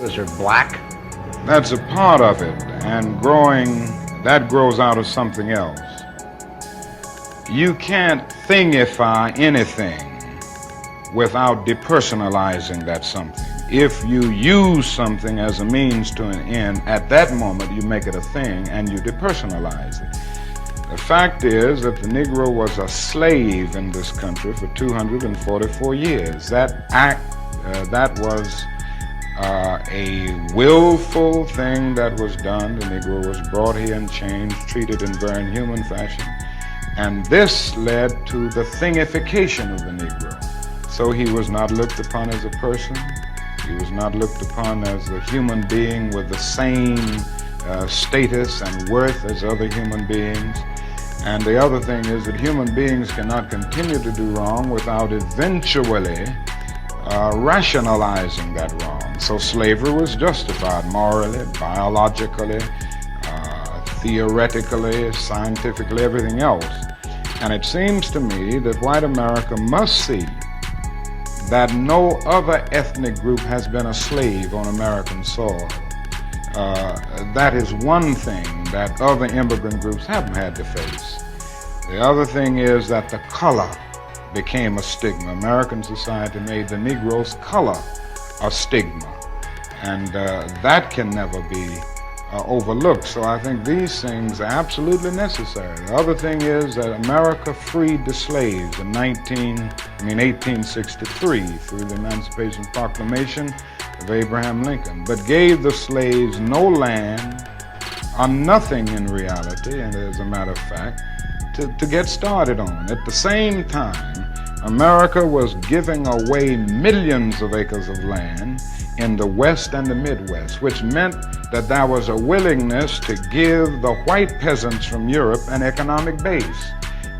Is there black? That's a part of it, and that grows out of something else. You can't thingify anything without depersonalizing that something. If you use something as a means to an end, at that moment you make it a thing and you depersonalize it. The fact is that the Negro was a slave in this country for 244 years. That was a willful thing that was done. The Negro was brought here and changed, treated in very inhuman fashion. And this led to the thingification of the Negro. So he was not looked upon as a person. He was not looked upon as a human being with the same status and worth as other human beings. And the other thing is that human beings cannot continue to do wrong without eventually rationalizing that wrong. So slavery was justified morally, biologically, theoretically, scientifically, everything else. And it seems to me that white America must see that no other ethnic group has been a slave on American soil. That is one thing that other immigrant groups haven't had to face. The other thing is that the color became a stigma. American society made the Negro's color a stigma, and that can never be overlooked. So I think these things are absolutely necessary. The other thing is that America freed the slaves in 1863 through the Emancipation Proclamation of Abraham Lincoln, but gave the slaves no land or nothing in reality, and as a matter of fact, to get started on. At the same time, America was giving away millions of acres of land in the West and the Midwest, which meant that there was a willingness to give the white peasants from Europe an economic base.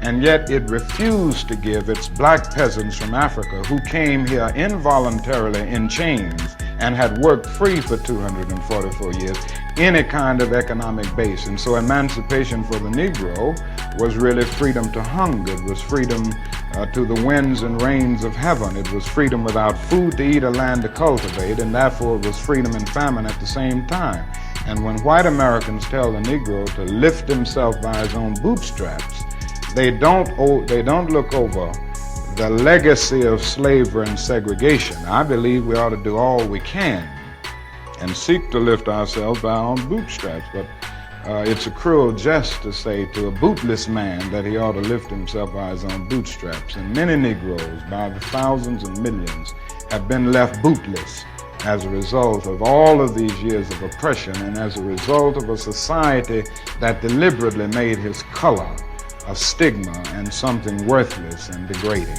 And yet it refused to give its black peasants from Africa, who came here involuntarily in chains and had worked free for 244 years, any kind of economic base. And so emancipation for the Negro was really freedom to hunger. It was freedom to the winds and rains of heaven. It was freedom without food to eat or land to cultivate, and therefore it was freedom and famine at the same time. And when white Americans tell the Negro to lift himself by his own bootstraps, they don't look over the legacy of slavery and segregation. I believe we ought to do all we can and seek to lift ourselves by our own bootstraps, but it's a cruel jest to say to a bootless man that he ought to lift himself by his own bootstraps. And many Negroes, by the thousands and millions, have been left bootless as a result of all of these years of oppression and as a result of a society that deliberately made his color a stigma and something worthless and degrading.